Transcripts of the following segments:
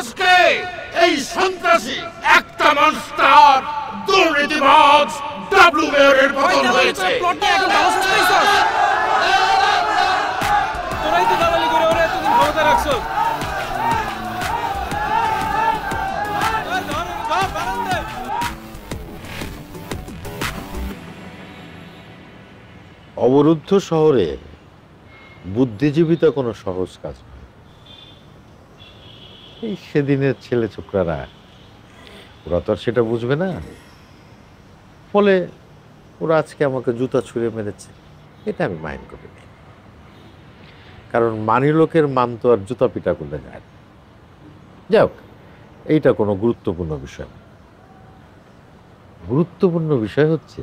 আজকে এই সন্ত্রাসী একটা মনস্টার দুর্নীতিবাজ ডাবলু মেয়রের পতন হয়েছে। তোরাই তো দালালি করে ওরা এতদিন ক্ষমতা রাখছো। অবরুদ্ধ শহরে বুদ্ধিজীবিতা কোনো সহজ কাজ নয়। এই সেদিনের ছেলে ছোকরারা ওরা তো আর সেটা বুঝবে না, ফলে ওরা আজকে আমাকে জুতা ছুঁড়ে মেরেছে, এটা আমি মাইন্ড করি নি। কারণ মানি লোকের মান তো আর জুতা পিটা করলে যায় না। যাক, এইটা কোনো গুরুত্বপূর্ণ বিষয় না। গুরুত্বপূর্ণ বিষয় হচ্ছে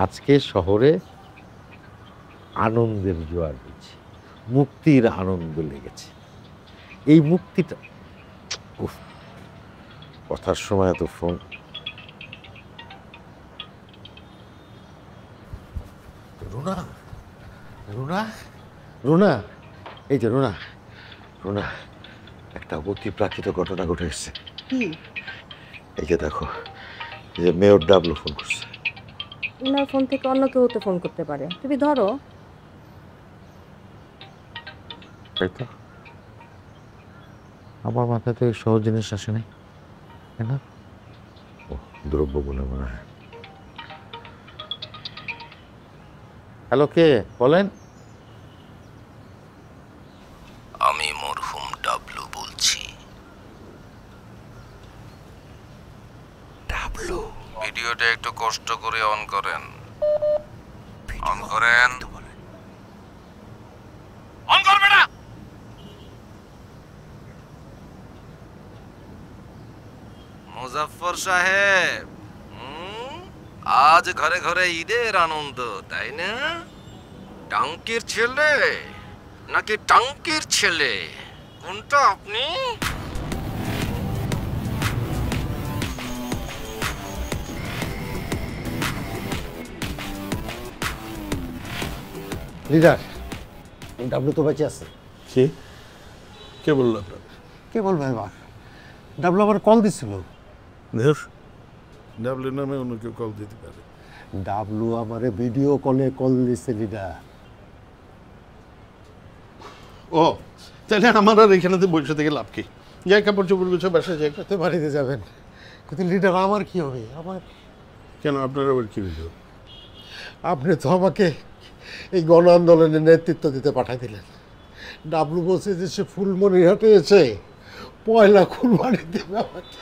আজকে শহরে আনন্দের জোয়ার হচ্ছে, মুক্তির আনন্দ লেগেছে। এই মুক্তিটা কথার সময় তো ফোন। রুনা, রুনা, রুনা, এই যে রুনা, রুনা, একটা অতিপ্রাকৃত ঘটনা ঘটে এসেছে। এই যে দেখো, এই যে মেয়র ডাবলু ফোন করছে। ওনার ফোন থেকে অন্য কেউ তো ফোন করতে পারে, তুমি ধরো। তাই তো, আমার মাথায় তো সহজ জিনিস আসে নাই, তাই না? ও দ্রব্য বলে মনে হয়। হ্যালো, কে বলেন? আমি মরহুম ডাবলু বলছি। ডাবলু? ভিডিওটা একটু কষ্ট করে অন করেন। অন করেন। অন করবে না? মুজাফফর সাহেব, আজ ঘরে ঘরে ঈদের আনন্দ, তাই না? টাঙ্কির ছেলে নাকি টাঙ্কির ছেলে, কোনটা আপনি? লিডার, ডাবলু তো বেঁচে আছে। কে কে বললো আপনার? কে বলবে এবার? ডাবলু আবার কল দিছিল। ডাবলু নামে অন্য কেউ কল দিতে পারে? ডাবলু আমারে ভিডিও কলে কল দিছে লিডার। ও তাহলে আমার আর এখানেতে বসে থেকে লাভ কি? যাই কাপড় চোপড় গুছো বাসায় যাই। তো বাড়িতে যাবেন, কিন্তু লিডার আমার কি হবে? আমার কেন, আপনার আবার কি হইল? আপনি তো আমাকে এই গণ আন্দোলনের নেতৃত্ব দিতে পাঠাই দিলেন। ডাবলু বলছে যে সে ফুলমনিরহাটে এসে পয়লা কুরবানি দেবে আমাকে।